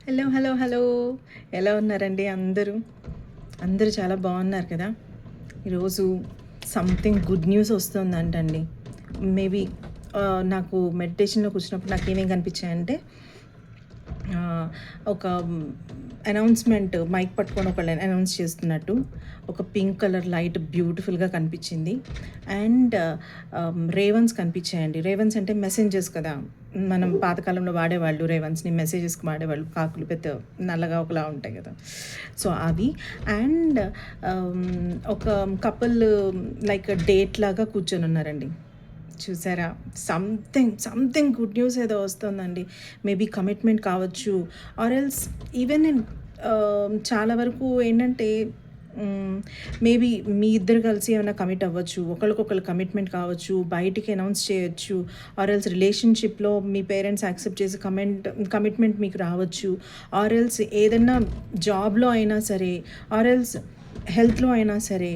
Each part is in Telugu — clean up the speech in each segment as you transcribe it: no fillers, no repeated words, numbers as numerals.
Hello, hello, hello. ఎలా ఉన్నారండి అందరూ? అందరూ చాలా బాగున్నారు కదా! ఈరోజు సంథింగ్ గుడ్ న్యూస్ వస్తుందంటండి. మేబీ నాకు మెడిటేషన్‌లో కూర్చున్నప్పుడు నాకేమేం కనిపించాయంటే ఆహ్, ఒక అనౌన్స్‌మెంట్ మైక్ పట్టుకొని ఒకళ్ళు అనౌన్స్ చేస్తున్నట్టు ఒక పింక్ కలర్ లైట్ బ్యూటిఫుల్‌గా కనిపించింది. అండ్ రేవన్స్ కనిపించాయండి. రేవన్స్ అంటే మెసెంజర్స్ కదా! మనం పాతకాలంలో వాడేవాళ్ళు రేవన్స్‌ని మెసేజెస్‌కి వాడేవాళ్ళు. కాకులు పెద్ద నల్లగా ఒకలా ఉంటాయి కదా! సో, అవి అండ్ ఒక కపుల్ లైక్ డేట్ లాగా కూర్చొనున్నారండి. చూసారా? సంథింగ్ గుడ్ న్యూస్ ఏదో వస్తుందండి. మేబీ కమిట్మెంట్ కావచ్చు. ఆర్ ఎల్స్ ఈవెన్ ఇన్ చాలా వరకు ఏంటంటే మేబీ మీ ఇద్దరు కలిసి ఏమైనా కమిట్ అవ్వచ్చు. ఒకళ్ళకొకళ్ళు కమిట్మెంట్ కావచ్చు. బయటికి అనౌన్స్ చేయొచ్చు. ఆర్ ఎల్స్ రిలేషన్‌షిప్‌లో మీ పేరెంట్స్ యాక్సెప్ట్ చేసి కమిట్మెంట్ మీకు రావచ్చు. ఆర్ ఎల్స్ ఏదన్నా జాబ్‌లో అయినా సరే, ఆర్ ఎల్స్ హెల్త్‌లో అయినా సరే,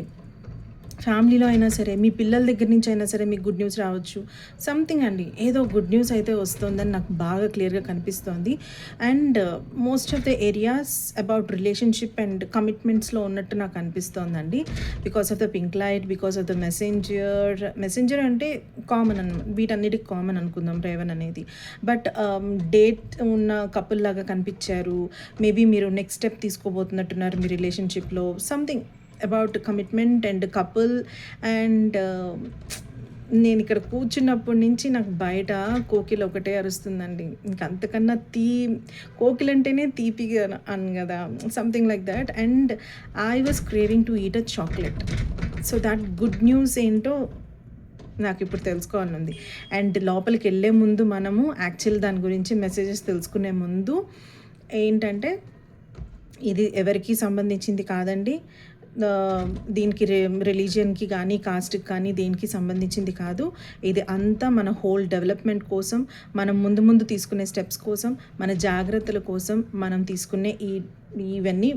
ఫ్యామిలీలో అయినా సరే, మీ పిల్లల దగ్గర నుంచి అయినా సరే మీకు గుడ్ న్యూస్ రావచ్చు. సంథింగ్ అండి. ఏదో గుడ్ న్యూస్ అయితే వస్తుందని నాకు బాగా క్లియర్‌గా కనిపిస్తోంది. And most of the areas about relationship and కమిట్మెంట్స్‌లో ఉన్నట్టు నాకు అనిపిస్తోందండి. Because of the pink light, because of the messenger అంటే కామన్ వీటన్నిటికి కామన్ అనుకుందాం రేవన్ అనేది. బట్ డేట్ ఉన్న కపుల్ లాగా కనిపించారు. మేబీ మీరు నెక్స్ట్ స్టెప్ తీసుకోబోతున్నట్టున్నారు మీ రిలేషన్‌షిప్‌లో. Something about commitment and couple and నేను ఇక్కడ కూర్చున్నప్పటి నుంచి నాకు బయట కోకిల ఒకటే అరుస్తుందండి. ఇంక అంతకన్నా కోకిల అంటేనే తీపిగా అని కదా! Something like that. And I was craving to eat a chocolate. So that good news ఏంటో నాకిప్పుడు తెలుసుకోవాలనుంది. అండ్ లోపలికెళ్ళే ముందు మనము యాక్చువల్ దాని గురించి మెసేజెస్ తెలుసుకునే ముందు ఏంటంటే ఇది ఎవరికీ సంబంధించింది కాదండి. దీనికి రిలీజియన్‌కి కానీ, కాస్ట్‌కి కానీ దేనికి సంబంధించింది కాదు. ఇది అంతా మన హోల్ డెవలప్‌మెంట్ కోసం, మనం ముందు ముందు తీసుకునే స్టెప్స్ కోసం, మన జాగ్రత్తల కోసం మనం తీసుకునే ఇవన్నీ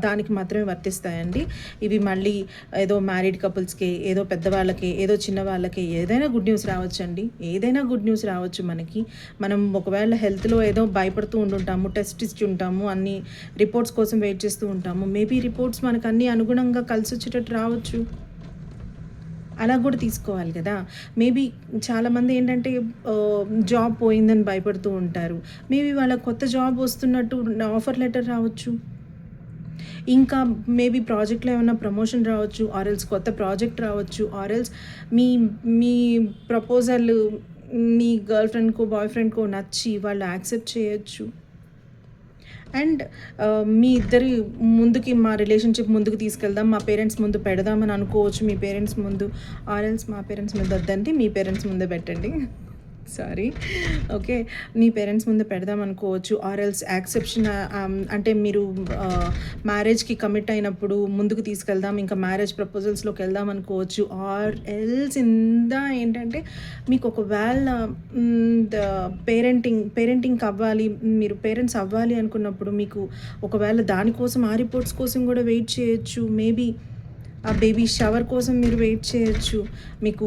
దానికి మాత్రమే వర్తిస్తాయండి. ఇవి మళ్ళీ ఏదో మ్యారీడ్ కపుల్స్‌కి, ఏదో పెద్దవాళ్ళకి, ఏదో చిన్నవాళ్ళకి ఏదైనా గుడ్ న్యూస్ రావచ్చండి. ఏదైనా గుడ్ న్యూస్ రావచ్చు మనకి. మనం ఒకవేళ హెల్త్‌లో ఏదో భయపడుతూ ఉండుంటాము, టెస్ట్ ఇచ్చి ఉంటాము, అన్ని రిపోర్ట్స్ కోసం వెయిట్ చేస్తూ ఉంటాము. మేబీ రిపోర్ట్స్ మనకు అన్నీ అనుగుణంగా కలిసొచ్చేటట్టు రావచ్చు. అలా కూడా తీసుకోవాలి కదా! మేబీ చాలామంది ఏంటంటే జాబ్ పోయిందని భయపడుతూ ఉంటారు. మేబీ వాళ్ళకి కొత్త జాబ్ వస్తున్నట్టు ఆఫర్ లెటర్ రావచ్చు. ఇంకా మేబీ ప్రాజెక్ట్‌లో ఏమన్నా ప్రమోషన్ రావచ్చు. ఆర్ ఎల్స్ కొత్త ప్రాజెక్ట్ రావచ్చు. ఆర్ ఎల్స్ మీ మీ ప్రపోజల్ మీ గర్ల్ ఫ్రెండ్‌కో, బాయ్ ఫ్రెండ్‌కో నచ్చి వాళ్ళు యాక్సెప్ట్ చేయొచ్చు. అండ్ మీ ఇద్దరి ముందుకి మా రిలేషన్‌షిప్ ముందుకు తీసుకెళ్దాం. మా పేరెంట్స్ ముందు పెడదామని అనుకోవచ్చు. మీ పేరెంట్స్ ముందు ఆర్ ఎల్స్ మా పేరెంట్స్ ముందు వద్దండి. మీ పేరెంట్స్ ముందే పెట్టండి. సారీ. ఓకే. మీ పేరెంట్స్ ముందు పెడదాం అనుకోవచ్చు. ఆర్ ఎల్స్ అంటే మీరు మ్యారేజ్‌కి కమిట్ అయినప్పుడు ముందుకు తీసుకెళ్దాం. ఇంకా మ్యారేజ్ ప్రపోజల్స్‌లోకి వెళ్దాం అనుకోవచ్చు. ఆర్ ఎల్స్ ఏంటంటే మీకు ఒకవేళ ద పేరెంటింగ్‌కి అవ్వాలి. మీరు పేరెంట్స్ అవ్వాలి అనుకున్నప్పుడు మీకు ఒకవేళ దానికోసం ఆ రిపోర్ట్స్ కోసం కూడా వెయిట్ చేయొచ్చు. మేబీ ఆ బేబీ షవర్ కోసం మీరు వెయిట్ చేయొచ్చు. మీకు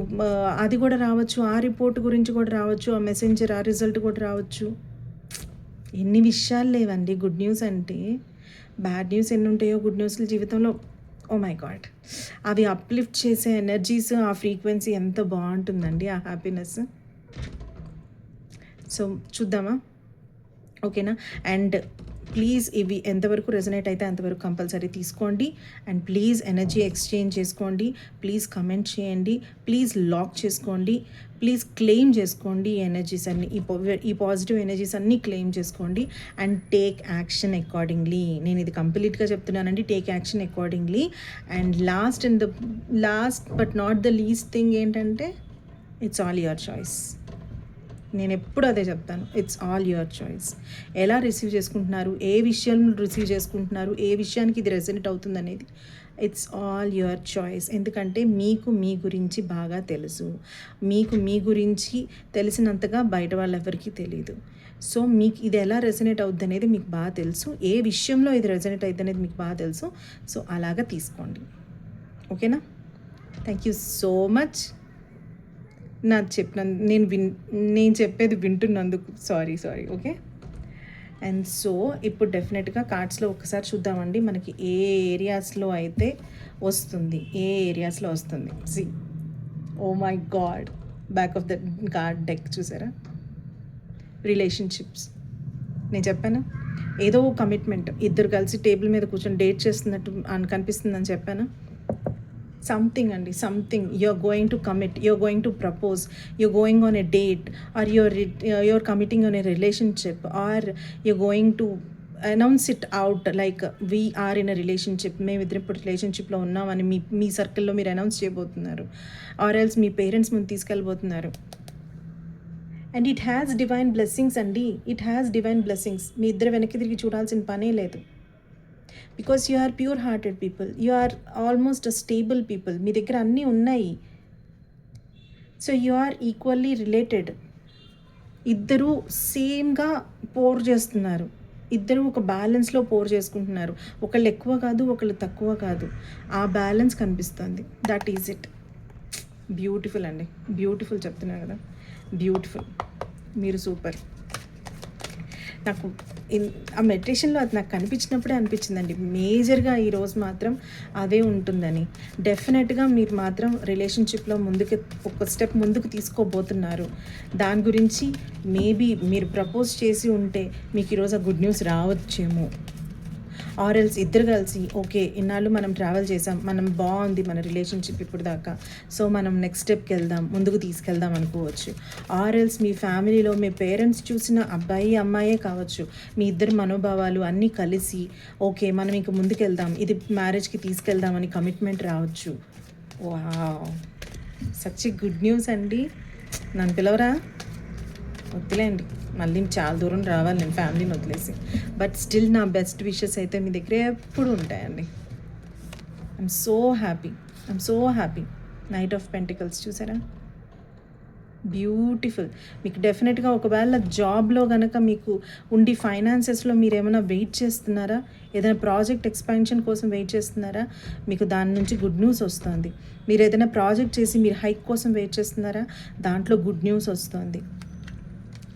అది కూడా రావచ్చు. ఆ రిపోర్ట్ గురించి కూడా రావచ్చు. ఆ మెసెంజర్ ఆ రిజల్ట్ కూడా రావచ్చు. ఎన్ని విషయాలు లేవండి గుడ్ న్యూస్ అంటే. బ్యాడ్ న్యూస్ ఎన్ని ఉంటాయో గుడ్ న్యూస్‌లు జీవితంలో. Oh my God! అవి అప్‌లిఫ్ట్ చేసే ఎనర్జీస్, ఆ ఫ్రీక్వెన్సీ ఎంత బావుంటుందండి ఆ హ్యాపీనెస్. సో, చూద్దామా? ఓకేనా? అండ్ ప్లీజ్ ఇవి ఎంతవరకు రెజొనేట్ అయితే అంతవరకు కంపల్సరీ తీసుకోండి. అండ్ ప్లీజ్ ఎనర్జీ ఎక్స్‌చేంజ్ చేసుకోండి. ప్లీజ్ కమెంట్ చేయండి. ప్లీజ్ లాక్ చేసుకోండి. ప్లీజ్ క్లెయిమ్ చేసుకోండి ఈ ఎనర్జీస్ అన్నీ. ఈ పాజిటివ్ ఎనర్జీస్ అన్నీ క్లెయిమ్ చేసుకోండి. And take action accordingly. నేను ఇది కంప్లీట్‌గా చెప్తున్నానండి. Take action accordingly. And last but not the least thing ఏంటంటే ఇట్స్ ఆల్ యువర్ చాయిస్. నేనెప్పుడు అదే చెప్తాను. It's all your choice. ఎలా రిసీవ్ చేసుకుంటున్నారు, ఏ విషయం రిసీవ్ చేసుకుంటున్నారు, ఏ విషయానికి ఇది resonate అవుతుందనేది it's all your choice. ఎందుకంటే మీకు మీ గురించి బాగా తెలుసు. మీకు మీ గురించి తెలిసినంతగా బయట వాళ్ళెవ్వరికీ తెలీదు. సో, మీకు ఇది ఎలా రెసొనేట్ అవుద్దనేది మీకు బాగా తెలుసు. ఏ విషయంలో ఇది రెసొనేట్ అయిద్దనేది మీకు బాగా తెలుసు. సో, అలాగా తీసుకోండి. ఓకేనా? Thank you so much. నాకు చెప్పిన నేను చెప్పేది వింటున్నందుకు సారీ. ఓకే. అండ్ సో ఇప్పుడు డెఫినెట్గా కార్డ్స్లో ఒకసారి చూద్దామండి మనకి ఏ ఏరియాస్లో అయితే వస్తుంది, ఏ ఏరియాస్లో వస్తుంది. See, oh my God, back of the card deck చూసారా? రిలేషన్షిప్స్. నేను చెప్పాను ఏదో కమిట్మెంట్, ఇద్దరు కలిసి టేబుల్ మీద కూర్చొని డేట్ చేస్తున్నట్టు కనిపిస్తుందని చెప్పాను. సంథింగ్ అండి, something you're going to commit, you're going to propose, you're going on a date, or you're committing on a relationship, or you're going to announce it out like we are in a relationship, మేమిద్దరు ఇప్పుడు రిలేషన్షిప్లో ఉన్నామని మీ సర్కిల్లో మీరు అనౌన్స్ చేయబోతున్నారు, ఆర్ ఎల్స్ మీ పేరెంట్స్ ముందు తీసుకెళ్ళబోతున్నారు. And it has divine blessings అండి, ఇట్ హ్యాస్ డివైన్ బ్లెస్సింగ్స్. మీ ఇద్దరు వెనక్కి తిరిగి చూడాల్సిన పనే లేదు. Because you are pure hearted people, you are almost a stable people, మీ దగ్గర అన్నీ ఉన్నాయి. So you are equally related. ఇద్దరూ సేమ్గా పోర్ చేస్తున్నారు, ఇద్దరు ఒక బ్యాలెన్స్లో పోర్ చేసుకుంటున్నారు. ఒకళ్ళు ఎక్కువ కాదు, ఒకళ్ళు తక్కువ కాదు, ఆ బ్యాలెన్స్ కనిపిస్తుంది. That is it. బ్యూటిఫుల్ అండి, బ్యూటిఫుల్ చెప్తున్నాను కదా, బ్యూటిఫుల్. మీరు సూపర్. నాకు ఆ మెడిటేషన్లో అది నాకు కనిపించినప్పుడే అనిపించిందండి మేజర్గా ఈరోజు మాత్రం అదే ఉంటుందని. డెఫినెట్గా మీరు మాత్రం రిలేషన్షిప్లో ముందుకు ఒక స్టెప్ ముందుకు తీసుకోబోతున్నారు. దాని గురించి మేబీ మీరు ప్రపోజ్ చేసి ఉంటే మీకు ఈరోజు ఆ గుడ్ న్యూస్ రావచ్చేమో. ఆర్ ఎల్స్ ఇద్దరు కలిసి ఓకే ఇన్నాళ్ళు మనం ట్రావెల్ చేసాం, మనం బాగుంది మన రిలేషన్షిప్ ఇప్పుడు దాకా, సో మనం నెక్స్ట్ స్టెప్కి వెళ్దాం, ముందుకు తీసుకెళ్దాం అనుకోవచ్చు. ఆర్ ఎల్స్ మీ ఫ్యామిలీలో మీ పేరెంట్స్ చూసిన అబ్బాయి అమ్మాయే కావచ్చు, మీ ఇద్దరు మనోభావాలు అన్నీ కలిసి ఓకే మనం ఇంక ముందుకు వెళ్దాం, ఇది మ్యారేజ్కి తీసుకెళ్దామని కమిట్మెంట్ రావచ్చు. వావ్, సచ్ గుడ్ న్యూస్ అండి. నన్ను పిలవరా? వద్దులేండి, మళ్ళీ చాలా దూరం రావాలి నేను ఫ్యామిలీని వదిలేసి. బట్ స్టిల్ నా బెస్ట్ విషెస్ అయితే మీ దగ్గర ఎప్పుడు ఉంటాయండి. I'm so happy, I'm so happy. Knight of pentacles చూసారా? బ్యూటిఫుల్. మీకు డెఫినెట్గా ఒకవేళ జాబ్లో కనుక మీకు ఉండి ఫైనాన్సెస్లో మీరు ఏమైనా వెయిట్ చేస్తున్నారా, ఏదైనా ప్రాజెక్ట్ ఎక్స్పాన్షన్ కోసం వెయిట్ చేస్తున్నారా, మీకు దాని నుంచి గుడ్ న్యూస్ వస్తుంది. మీరు ఏదైనా ప్రాజెక్ట్ చేసి మీరు హైక్ కోసం వెయిట్ చేస్తున్నారా, దాంట్లో గుడ్ న్యూస్ వస్తుంది.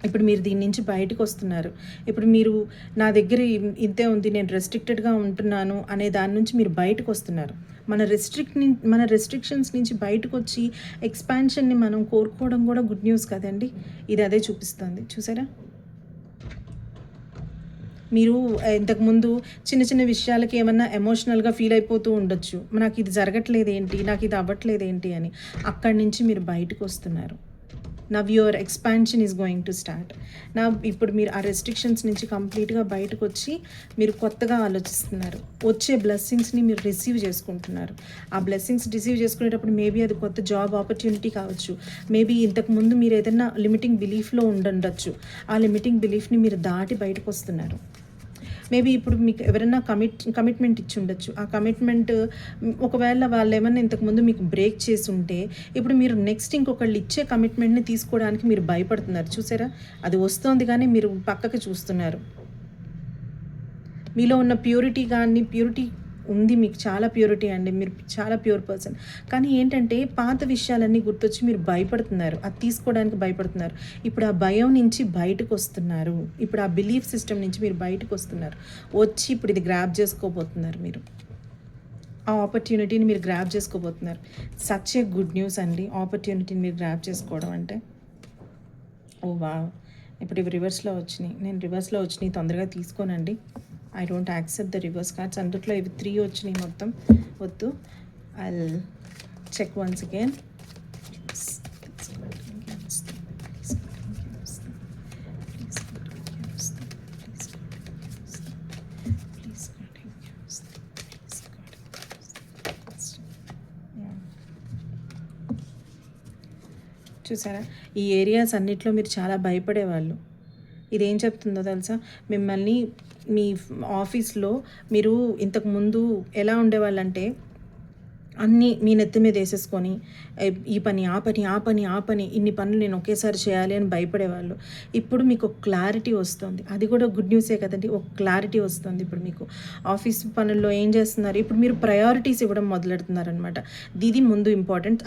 ఇప్పుడు మీరు దీని నుంచి బయటకు వస్తున్నారు. ఇప్పుడు మీరు నా దగ్గర ఇంతే ఉంది, నేను రెస్ట్రిక్టెడ్గా ఉంటున్నాను అనే దాని నుంచి మీరు బయటకు వస్తున్నారు. మన రెస్ట్రిక్షన్స్ నుంచి బయటకు వచ్చి ఎక్స్పాన్షన్ని మనం కోరుకోవడం కూడా గుడ్ న్యూస్ కదండి. ఇది అదే చూపిస్తుంది చూసారా? మీరు ఇంతకుముందు చిన్న చిన్న విషయాలకి ఏమన్నా ఎమోషనల్గా ఫీల్ అయిపోతూ ఉండొచ్చు, నాకు ఇది జరగట్లేదు ఏంటి, నాకు ఇది అవ్వట్లేదు ఏంటి అని. అక్కడి నుంచి మీరు బయటకు వస్తున్నారు. Now your expansion is going to start. ఇప్పుడు మీరు ఆ రెస్ట్రిక్షన్స్ నుంచి కంప్లీట్గా బయటకు వచ్చి మీరు కొత్తగా ఆలోచిస్తున్నారు. వచ్చే బ్లెస్సింగ్స్ని మీరు రిసీవ్ చేసుకుంటున్నారు. ఆ బ్లెస్సింగ్స్ రిసీవ్ చేసుకునేటప్పుడు మేబీ అది కొత్త జాబ్ ఆపర్చునిటీ కావచ్చు, మేబీ ఇంతకుముందు మీరు ఏదైనా లిమిటింగ్ బిలీఫ్లో ఉండొచ్చు, ఆ లిమిటింగ్ బిలీఫ్ని మీరు దాటి బయటకు వస్తున్నారు. మేబీ ఇప్పుడు మీకు ఎవరైనా కమిట్మెంట్ ఇచ్చి ఉండొచ్చు, ఆ కమిట్మెంట్ ఒకవేళ వాళ్ళు ఏమన్నా ఇంతకుముందు మీకు బ్రేక్ చేసి ఉంటే ఇప్పుడు మీరు నెక్స్ట్ ఇంకొకళ్ళు ఇచ్చే కమిట్మెంట్ని తీసుకోవడానికి మీరు భయపడుతున్నారు చూసారా? అది వస్తుంది కానీ మీరు పక్కకి చూస్తున్నారు. మీలో ఉన్న ప్యూరిటీ ఉంది, మీకు చాలా ప్యూరిటీ అండి, మీరు చాలా ప్యూర్ పర్సన్. కానీ ఏంటంటే పాత విషయాలన్నీ గుర్తొచ్చి మీరు భయపడుతున్నారు, అది తీసుకోవడానికి భయపడుతున్నారు. ఇప్పుడు ఆ భయం నుంచి బయటకు వస్తున్నారు, ఇప్పుడు ఆ బిలీఫ్ సిస్టమ్ నుంచి మీరు బయటకు వస్తున్నారు. వచ్చి ఇప్పుడు ఇది గ్రాబ్ చేసుకోబోతున్నారు, మీరు ఆ ఆపర్చునిటీని మీరు గ్రాబ్ చేసుకోబోతున్నారు. సచ్ ఏ గుడ్ న్యూస్ అండి, ఆపర్చునిటీని మీరు గ్రాబ్ చేసుకోవడం అంటే. ఓ వా, ఇప్పుడు ఇవి రివర్స్లో వచ్చినాయి, నేను రివర్స్లో వచ్చినాయి తొందరగా తీసుకోనండి. I don't accept the reverse cards. అందుట్లో ఇవి 3 వచ్చినాయి మొత్తం, వద్దు. I check once again. చూసారా, ఈ ఏరియాస్ అన్నిట్లో మీరు చాలా భయపడేవాళ్ళు. ఇదేం చెప్తుందో తెలుసా? మిమ్మల్ని మీ ఆఫీస్లో మీరు ఇంతకుముందు ఎలా ఉండేవాళ్ళంటే అన్నీ మీ నెత్తి మీద వేసేసుకొని ఈ పని ఆ పని ఆ పని ఆ పని ఇన్ని పనులు నేను ఒకేసారి చేయాలి అని భయపడేవాళ్ళు. ఇప్పుడు మీకు ఒక క్లారిటీ వస్తుంది. అది కూడా గుడ్ న్యూసే కదండి. ఒక క్లారిటీ వస్తుంది ఇప్పుడు మీకు. ఆఫీస్ పనుల్లో ఏం చేస్తున్నారు, ఇప్పుడు మీరు ప్రయారిటీస్ ఇవ్వడం మొదలెడుతున్నారనమాట. ఇది ముందు ఇంపార్టెంట్,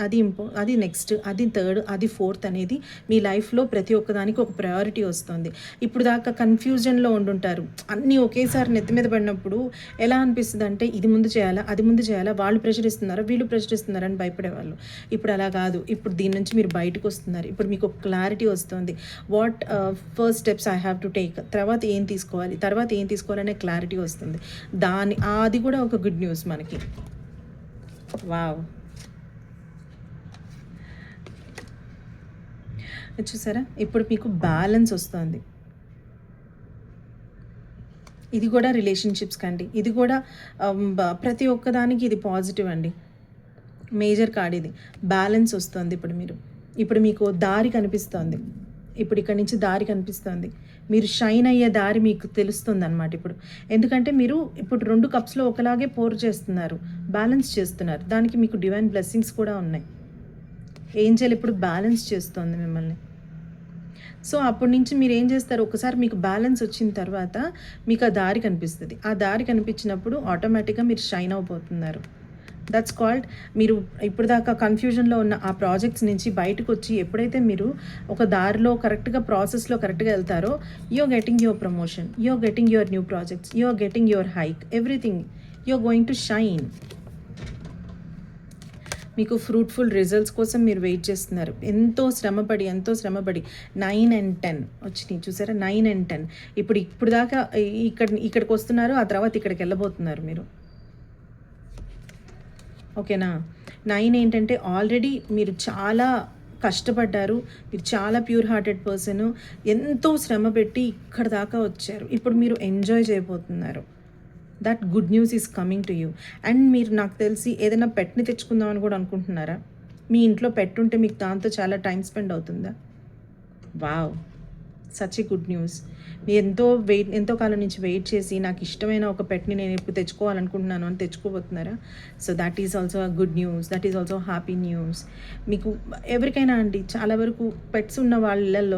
అది నెక్స్ట్, అది థర్డ్, అది ఫోర్త్ అనేది మీ లైఫ్లో ప్రతి ఒక్కదానికి ఒక ప్రయారిటీ వస్తుంది. ఇప్పుడు దాకా కన్ఫ్యూజన్లో ఉండుంటారు. అన్నీ ఒకేసారి నెత్తి మీద పడినప్పుడు ఎలా అనిపిస్తుంది అంటే ఇది ముందు చేయాలా, అది ముందు చేయాలా, వాళ్ళు ప్రెషర్ ఇస్తున్నారు, వీళ్ళు ప్రశ్నిస్తున్నారు అని భయపడేవాళ్ళు. ఇప్పుడు అలా కాదు. ఇప్పుడు దీని నుంచి మీరు బయటకు వస్తున్నారు. ఇప్పుడు మీకు క్లారిటీ వస్తుంది. What first steps I have to take, తర్వాత ఏం తీసుకోవాలనే క్లారిటీ వస్తుంది. అది కూడా ఒక గుడ్ న్యూస్ మనకి. వావ్, చూసారా ఇప్పుడు మీకు బ్యాలెన్స్ వస్తుంది. ఇది కూడా రిలేషన్షిప్స్ కండి. ఇది కూడా ప్రతి ఒక్కదానికి ఇది పాజిటివ్ అండి. మేజర్ కార్డ్ ఇది. బ్యాలెన్స్ వస్తుంది. ఇప్పుడు మీకు దారి కనిపిస్తుంది. ఇప్పుడు ఇక్కడ నుంచి దారి కనిపిస్తుంది. మీరు షైన్ అయ్యే దారి మీకు తెలుస్తుంది అనమాట ఇప్పుడు. ఎందుకంటే మీరు ఇప్పుడు 2 కప్స్లో ఒకలాగే పోర్ చేస్తున్నారు, బ్యాలెన్స్ చేస్తున్నారు. దానికి మీకు డివైన్ బ్లెస్సింగ్స్ కూడా ఉన్నాయి. ఏంజెల్ ఇప్పుడు బ్యాలెన్స్ చేస్తుంది మిమ్మల్ని. సో అప్పటి నుంచి మీరు ఏం చేస్తారు, ఒకసారి మీకు బ్యాలెన్స్ వచ్చిన తర్వాత మీకు ఆ దారి కనిపిస్తుంది. ఆ దారి కనిపించినప్పుడు ఆటోమేటిక్గా మీరు షైన్ అయిపోతున్నారు. దట్స్ కాల్డ్, మీరు ఇప్పుడు దాకా కన్ఫ్యూజన్లో ఉన్న ఆ ప్రాజెక్ట్స్ నుంచి బయటకు వచ్చి ఎప్పుడైతే మీరు ఒక దారిలో కరెక్ట్గా ప్రాసెస్లో కరెక్ట్గా వెళ్తారో, you're getting your promotion, you're getting your new projects, you're getting your hike, everything you're going to shine. మీకు ఫ్రూట్ఫుల్ రిజల్ట్స్ కోసం మీరు వెయిట్ చేస్తున్నారు. ఎంతో శ్రమపడి 9 and 10 వచ్చినాయి చూసారా, 9 and 10. ఇప్పుడు దాకా ఇక్కడికి వస్తున్నారు, ఆ తర్వాత ఇక్కడికి వెళ్ళబోతున్నారు మీరు. ఓకేనా. 9 ఏంటంటే ఆల్రెడీ మీరు చాలా కష్టపడ్డారు, మీరు చాలా ప్యూర్ హార్టెడ్ పర్సన్, ఎంతో శ్రమ పెట్టి ఇక్కడ దాకా వచ్చారు. ఇప్పుడు మీరు ఎంజాయ్ చేయబోతున్నారు. That good news is coming to you. And మీరు నాకు తెలిసి ఏదైనా పెట్ని తెచ్చుకుందామని కూడా అనుకుంటున్నారా? మీ ఇంట్లో పెట్టుంటే మీకు దాంతో చాలా టైం స్పెండ్ అవుతుందా? Wow, such a good news. మీరు ఎంతో కాలం నుంచి వెయిట్ చేసి నాకు ఇష్టమైన ఒక పెట్ని నేను ఎప్పుడు తెచ్చుకోవాలనుకుంటున్నాను అని తెచ్చుకోబోతున్నారా? So that is also a good news, that is also happy news. మీకు ఎవరికైనా అండి, చాలా వరకు పెట్స్ ఉన్న వాళ్ళ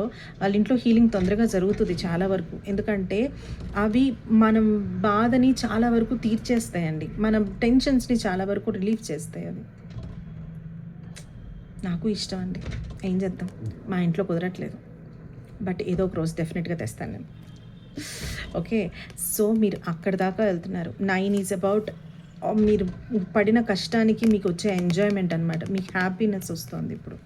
ఇంట్లో హీలింగ్ తొందరగా జరుగుతుంది చాలా వరకు. ఎందుకంటే అవి మనం బాధని చాలా వరకు తీర్చేస్తాయండి, మన టెన్షన్స్ని చాలా వరకు రిలీఫ్ చేస్తాయి. అవి నాకు ఇష్టం అండి, ఏం చేద్దాం, మా ఇంట్లో కుదరట్లేదు. బట్ ఏదో ఒక రోజు డెఫినెట్గా తెస్తాను నేను. ఓకే, సో మీరు అక్కడ దాకా వెళ్తున్నారు. 9 ఈజ్ అబౌట్ మీరు పడిన కష్టానికి మీకు వచ్చే ఎంజాయ్మెంట్ అనమాట. మీకు హ్యాపీనెస్ వస్తుంది ఇప్పుడు.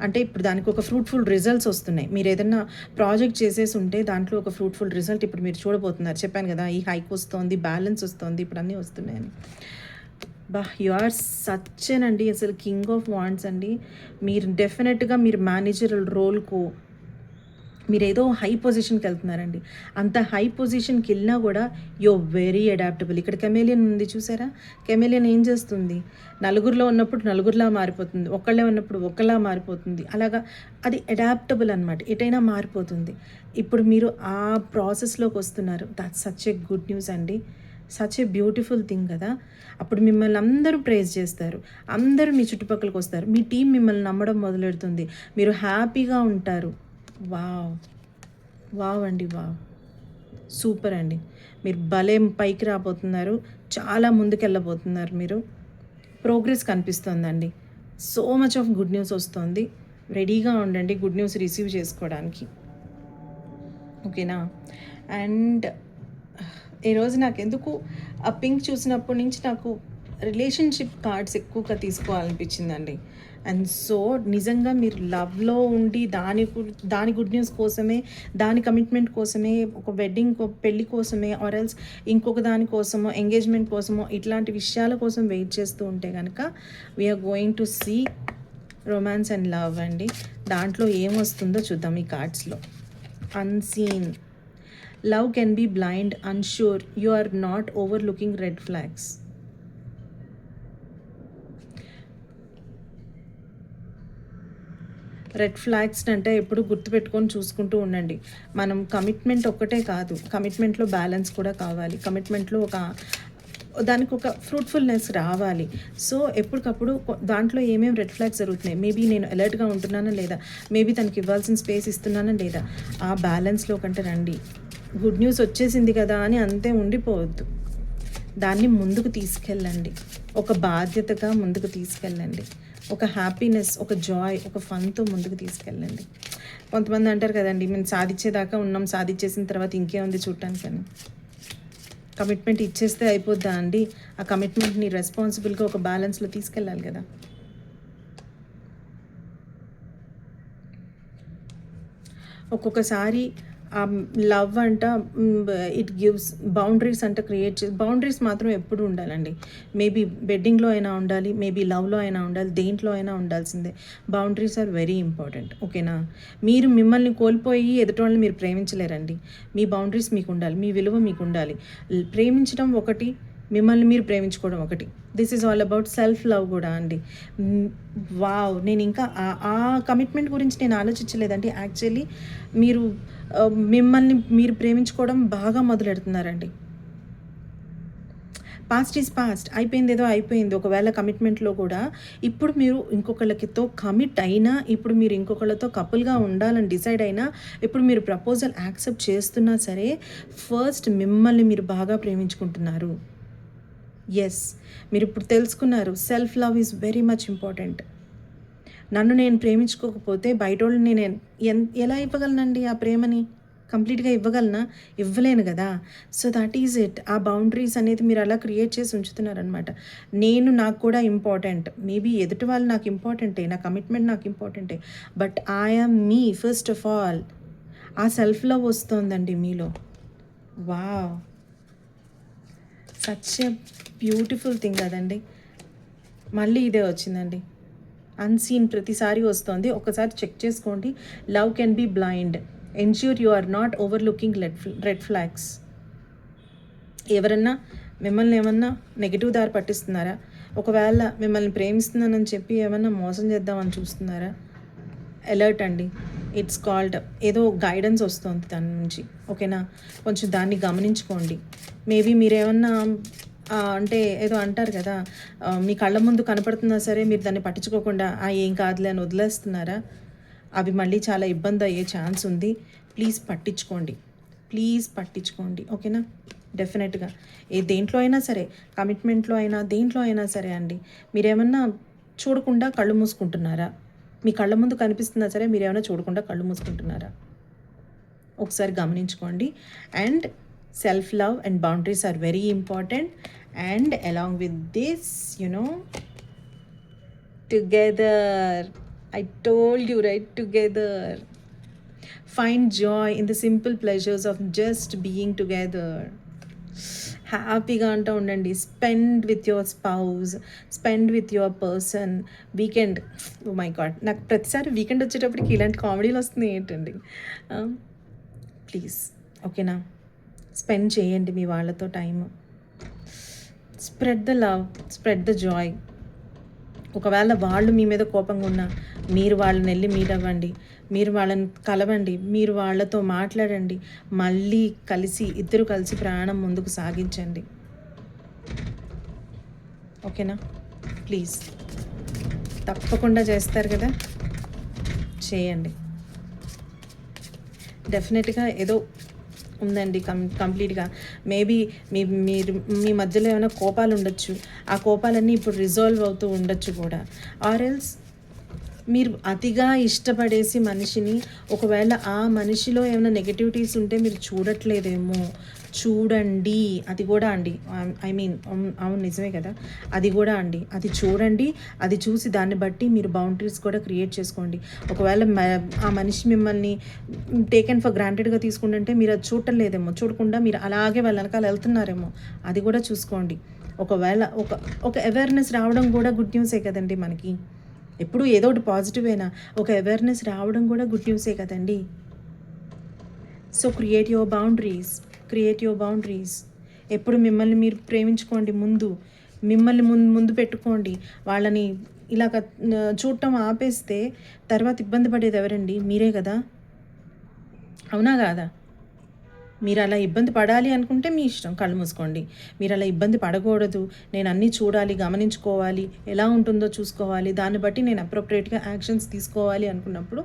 అంటే ఇప్పుడు దానికి ఒక ఫ్రూట్ఫుల్ రిజల్ట్స్ వస్తున్నాయి. మీరు ఏదైనా ప్రాజెక్ట్ చేసేసి ఉంటే దాంట్లో ఒక ఫ్రూట్ఫుల్ రిజల్ట్ ఇప్పుడు మీరు చూడబోతున్నారు. చెప్పాను కదా, ఈ హైక్ వస్తుంది, బ్యాలెన్స్ వస్తుంది, ఇప్పుడు అన్నీ వస్తున్నాయని. యు ఆర్ సచ్ అండి, అసలు కింగ్ ఆఫ్ వాండ్స్ అండి. మీరు డెఫినెట్గా మీరు మేనేజరల్ రోల్కు మీరు ఏదో హై పొజిషన్కి వెళ్తున్నారండి. అంత హై పొజిషన్కి వెళ్ళినా కూడా యూఆర్ వెరీ అడాప్టబుల్. ఇక్కడ కెమెలియన్ ఉంది చూసారా, కెమెలియన్ ఏం చేస్తుంది, నలుగురిలో ఉన్నప్పుడు నలుగురిలా మారిపోతుంది, ఒకళ్ళే ఉన్నప్పుడు ఒకలా మారిపోతుంది. అలాగా అది అడాప్టబుల్ అనమాట, ఎటైనా మారిపోతుంది. ఇప్పుడు మీరు ఆ ప్రాసెస్లోకి వస్తున్నారు. That's such a good news అండి, సచ్ ఏ బ్యూటిఫుల్ థింగ్ కదా. అప్పుడు మిమ్మల్ని అందరూ ప్రేజ్ చేస్తారు, అందరూ మీ చుట్టుపక్కలకి వస్తారు, మీ టీం మిమ్మల్ని నమ్మడం మొదలెడుతుంది, మీరు హ్యాపీగా ఉంటారు. వావ్ అండి, వావ్, సూపర్ అండి. మీరు భలే పైకి రాబోతున్నారు, చాలా ముందుకెళ్ళబోతున్నారు. మీరు ప్రోగ్రెస్ కనిపిస్తుందండి. So much of good news వస్తుంది. రెడీగా ఉండండి గుడ్ న్యూస్ రిసీవ్ చేసుకోవడానికి. ఓకేనా. అండ్ ఈరోజు నాకు ఎందుకు ఆ పింక్ చూసినప్పటి నుంచి నాకు రిలేషన్షిప్ కార్డ్స్ ఎక్కువగా తీసుకోవాలనిపించిందండి. అండ్ సో నిజంగా మీరు లవ్లో ఉండి దాని గుడ్ న్యూస్ కోసమే, దాని కమిట్మెంట్ కోసమే, ఒక వెడ్డింగ్ పెళ్ళి కోసమే, ఆర్ ఎల్స్ ఇంకొక దాని కోసమో, ఎంగేజ్మెంట్ కోసమో, ఇట్లాంటి విషయాల కోసం వెయిట్ చేస్తూ ఉంటే కనుక we are going to see romance and love అండి. దాంట్లో ఏమొస్తుందో చూద్దాం ఈ కార్డ్స్లో. Unseen, love can be blind, unsure, you are not overlooking red flags. Red flags అంటే ఎప్పుడు గుర్తుపెట్టుకొని చూసుకుంటూ ఉండండి. మనం కమిట్మెంట్ ఒక్కటే కాదు, కమిట్మెంట్లో బ్యాలెన్స్ కూడా కావాలి. కమిట్మెంట్లో దానికి ఒక ఫ్రూట్ఫుల్నెస్ రావాలి. సో ఎప్పటికప్పుడు దాంట్లో ఏమేమి రెడ్ ఫ్లాగ్స్ జరుగుతున్నాయి, మేబీ నేను అలర్ట్గా ఉంటున్నానా లేదా, మేబీ తనకి ఇవ్వాల్సిన స్పేస్ ఇస్తున్నానా లేదా, ఆ బ్యాలెన్స్లో కంటే రండి. గుడ్ న్యూస్ వచ్చేసింది కదా అని అంతే ఉండిపోవద్దు, దాన్ని ముందుకు తీసుకెళ్ళండి, ఒక బాధ్యతగా ముందుకు తీసుకెళ్ళండి, ఒక హ్యాపీనెస్, ఒక జాయ్, ఒక ఫన్తో ముందుకు తీసుకెళ్ళండి. కొంతమంది అంటారు కదండి, మేము సాధించేదాకా ఉన్నాం, సాధించేసిన తర్వాత ఇంకేముంది చూడటానికని. కమిట్మెంట్ ఇచ్చేస్తే అయిపోద్దా అండి? ఆ కమిట్మెంట్ని రెస్పాన్సిబుల్గా ఒక బ్యాలెన్స్లో తీసుకెళ్ళాలి కదా. ఒక్కొక్కసారి లవ్ అంట ఇట్ గివ్స్ బౌండరీస్ అంట క్రియేట్ బౌండరీస్ మాత్రం ఎప్పుడు ఉండాలండి. మేబీ బెడ్డింగ్లో అయినా ఉండాలి, మేబీ లవ్లో అయినా ఉండాలి, దేంట్లో అయినా ఉండాల్సిందే. Boundaries are very important. ఓకేనా? మీరు మిమ్మల్ని కోల్పోయి ఎదుటి మీరు ప్రేమించలేరండి. మీ బౌండరీస్ మీకు ఉండాలి, మీ విలువ మీకు ఉండాలి. ప్రేమించడం ఒకటి, మిమ్మల్ని మీరు ప్రేమించుకోవడం ఒకటి. This is all about self love కూడా అండి. వావ్, నేను ఇంకా ఆ కమిట్మెంట్ గురించి నేను ఆలోచించలేదండి. యాక్చువల్లీ మీరు మిమ్మల్ని మీరు ప్రేమించుకోవడం బాగా మొదలెడుతున్నారండి. పాస్ట్ ఈజ్ పాస్ట్, అయిపోయింది ఏదో అయిపోయింది. ఒకవేళ కమిట్మెంట్లో కూడా ఇప్పుడు మీరు ఇంకొకళ్ళకితో కమిట్ అయినా, ఇప్పుడు మీరు ఇంకొకళ్ళతో కపుల్గా ఉండాలని డిసైడ్ అయినా, ఇప్పుడు మీరు ప్రపోజల్ యాక్సెప్ట్ చేస్తున్నా సరే, ఫస్ట్ మిమ్మల్ని మీరు బాగా ప్రేమించుకుంటున్నారు. ఎస్, మీరు ఇప్పుడు తెలుసుకున్నారు self love is very much important. నన్ను నేను ప్రేమించుకోకపోతే బయట వాళ్ళు నేను ఎలా ఇవ్వగలనండి ఆ ప్రేమని? కంప్లీట్గా ఇవ్వగలనా? ఇవ్వలేను కదా. So that is it. ఆ బౌండరీస్ అనేది మీరు అలా క్రియేట్ చేసి ఉంచుతున్నారనమాట. నాకు కూడా ఇంపార్టెంట్, మేబీ ఎదుటి వాళ్ళు నాకు ఇంపార్టెంటే, నా కమిట్మెంట్ నాకు ఇంపార్టెంటే, but I'm me first of all. ఆ సెల్ఫ్ లవ్ వస్తుందండి మీలో. Wow, such a beautiful thing కదండి. మళ్ళీ ఇదే వచ్చిందండి, అన్సీన్ ప్రతిసారి వస్తుంది. ఒకసారి చెక్ చేసుకోండి. Love can be blind, ensure you are not overlooking red flags. ఎవరన్నా మిమ్మల్ని ఏమన్నా నెగిటివ్ దారి పట్టిస్తున్నారా? ఒకవేళ మిమ్మల్ని ప్రేమిస్తున్నానని చెప్పి ఏమన్నా మోసం చేద్దామని చూస్తున్నారా? అలర్ట్ అండి. ఇట్స్ కాల్డ్ ఏదో గైడెన్స్ వస్తుంది దాని నుంచి. ఓకేనా? కొంచెం దాన్ని గమనించుకోండి. మేబీ మీరేమన్నా అంటే ఏదో అంటారు కదా, మీ కళ్ళ ముందు కనపడుతున్నా సరే మీరు దాన్ని పట్టించుకోకుండా ఏం కాదులే అని వదిలేస్తున్నారా? అవి మళ్ళీ చాలా ఇబ్బంది అయ్యే ఛాన్స్ ఉంది. ప్లీజ్ పట్టించుకోండి. ఓకేనా? డెఫినెట్గా దేంట్లో అయినా సరే, కమిట్మెంట్లో అయినా దేంట్లో అయినా సరే అండి, మీరేమన్నా చూడకుండా కళ్ళు మూసుకుంటున్నారా? మీ కళ్ళ ముందు కనిపిస్తున్నా సరే మీరేమైనా చూడకుండా కళ్ళు మూసుకుంటున్నారా? ఒకసారి గమనించుకోండి. And self love and boundaries are very important. And along with this, together, I told you, right? Together. Find joy in the simple pleasures of just being together. హ్యాపీగా అంటూ ఉండండి. Spend with your spouse, spend with your person. Weekend, oh my God, నాకు ప్రతిసారి వీకెండ్ వచ్చేటప్పటికి ఇలాంటి కామెడీలు వస్తున్నాయి ఏంటండి. ప్లీజ్, ఓకేనా? స్పెండ్ చేయండి మీ వాళ్ళతో time. Spread the love, spread the Joy. ఒకవేళ వాళ్ళు మీ మీద కోపంగా ఉన్నా, మీరు వాళ్ళని వెళ్ళి మీట్ అవ్వండి, మీరు వాళ్ళని కలవండి, మీరు వాళ్ళతో మాట్లాడండి, మళ్ళీ ఇద్దరు కలిసి ప్రయాణం ముందుకు సాగించండి. ఓకేనా? ప్లీజ్, తప్పకుండా చేస్తారు కదా, చేయండి. డెఫినెట్గా ఏదో ఉందండి కంప్లీట్గా. మేబీ మీ మధ్యలో ఏమైనా కోపాలు ఉండొచ్చు, ఆ కోపాలన్నీ ఇప్పుడు రిజాల్వ్ అవుతూ ఉండొచ్చు కూడా. ఆర్ ఎల్స్ మీరు అతిగా ఇష్టపడేసి మనిషిని, ఒకవేళ ఆ మనిషిలో ఏమైనా నెగటివిటీస్ ఉంటే మీరు చూడట్లేదేమో, చూడండి. అది కూడా అండి, అవును నిజమే కదా, అది కూడా అండి, అది చూడండి. అది చూసి దాన్ని బట్టి మీరు బౌండరీస్ కూడా క్రియేట్ చేసుకోండి. ఒకవేళ ఆ మనిషి మిమ్మల్ని టేకెన్ ఫర్ గ్రాంటెడ్గా తీసుకుంటుంటే మీరు అది చూడటం లేదేమో, చూడకుండా మీరు అలాగే వాళ్ళ వెనకాల వెళ్తున్నారేమో, అది కూడా చూసుకోండి. ఒకవేళ ఒక అవేర్నెస్ రావడం కూడా గుడ్ న్యూసే కదండి మనకి. ఎప్పుడు ఏదో ఒకటి పాజిటివేనా, ఒక అవేర్నెస్ రావడం కూడా గుడ్ న్యూసే కదండి. So create your boundaries. ఎప్పుడు మిమ్మల్ని మీరు ప్రేమించుకోండి. మిమ్మల్ని ముందు పెట్టుకోండి. వాళ్ళని ఇలా చూడటం ఆపేస్తే తర్వాత ఇబ్బంది పడేది ఎవరండి? మీరే కదా. అవునా కాదా? మీరు అలా ఇబ్బంది పడాలి అనుకుంటే మీ ఇష్టం, కళ్ళు మూసుకోండి. మీరు అలా ఇబ్బంది పడకూడదు, నేను అన్నీ చూడాలి, గమనించుకోవాలి, ఎలా ఉంటుందో చూసుకోవాలి, దాన్ని బట్టి నేను అప్రోప్రియేట్గా యాక్షన్స్ తీసుకోవాలి అనుకున్నప్పుడు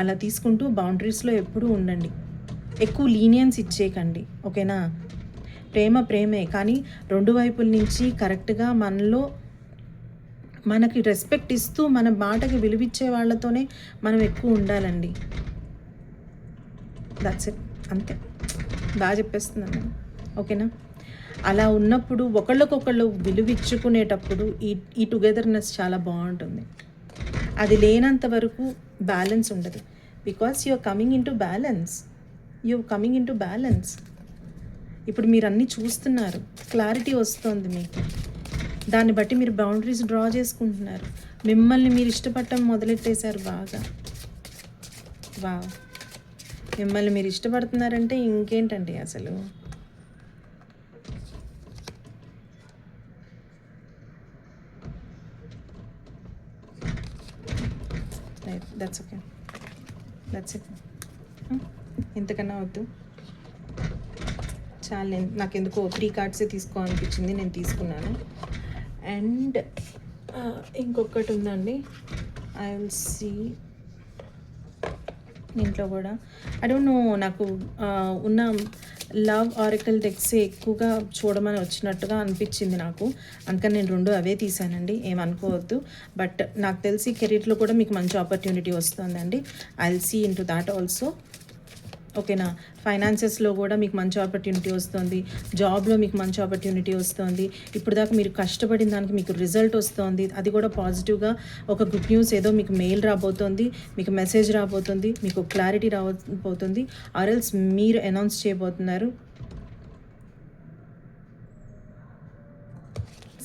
అలా తీసుకుంటూ బౌండరీస్లో ఎప్పుడూ ఉండండి. ఎక్కువ లీనియన్స్ ఇచ్చేయకండి, ఓకేనా? ప్రేమ ప్రేమే, కానీ రెండు వైపుల నుంచి కరెక్ట్గా మనకి రెస్పెక్ట్ ఇస్తూ మన మాటకి విలువిచ్చే వాళ్ళతోనే మనం ఎక్కువ ఉండాలండి. దట్స్ ఇట్, అంతే. బాగా చెప్పేస్తున్నాను నేను, ఓకేనా? అలా ఉన్నప్పుడు ఒకళ్ళకొకళ్ళు విలువిచ్చుకునేటప్పుడు ఈ టుగెదర్నెస్ చాలా బాగుంటుంది. అది లేనంత వరకు బ్యాలెన్స్ ఉండదు. Because you're coming into balance. ఇప్పుడు మీరు అన్నీ చూస్తున్నారు, క్లారిటీ వస్తుంది మీకు. దాన్ని బట్టి మీరు బౌండరీస్ డ్రా చేసుకుంటున్నారు. మిమ్మల్ని మీరు ఇష్టపడటం మొదలెట్టేశారు బాగా. మిమ్మల్ని మీరు ఇష్టపడుతున్నారంటే ఇంకేంటండి అసలు. That's okay, that's it. ఇంతకన్నా వద్దు, చాలా. నాకు ఎందుకో 3 కార్డ్సే తీసుకోవాలనిపించింది, నేను తీసుకున్నాను. అండ్ ఇంకొకటి ఉందండి, ఐ విల్ సీ ఇంట్లో కూడా. ఐ డోంట్ నో, నాకు ఉన్న లవ్ ఆరికల్ డెక్సే ఎక్కువగా చూడమని వచ్చినట్టుగా అనిపించింది నాకు. అందుకని నేను 2 అవే తీసానండి, ఏమనుకోవద్దు. బట్ నాకు తెలిసి కెరీర్లో కూడా మీకు మంచి ఆపర్చునిటీ వస్తుందండి. I will see into that also, ఓకేనా? ఫైనాన్సెస్లో కూడా మీకు మంచి ఆపర్చునిటీ వస్తుంది, జాబ్లో మీకు మంచి ఆపర్చునిటీ వస్తుంది. ఇప్పుడు దాకా మీరు కష్టపడిన దానికి మీకు రిజల్ట్ వస్తుంది, అది కూడా పాజిటివ్గా. ఒక గుడ్ న్యూస్ ఏదో మీకు మెయిల్ రాబోతుంది, మీకు మెసేజ్ రాబోతుంది, మీకు క్లారిటీ రాబోతుంది, ఆర్ఎల్స్ మీరు అనౌన్స్ చేయబోతున్నారు.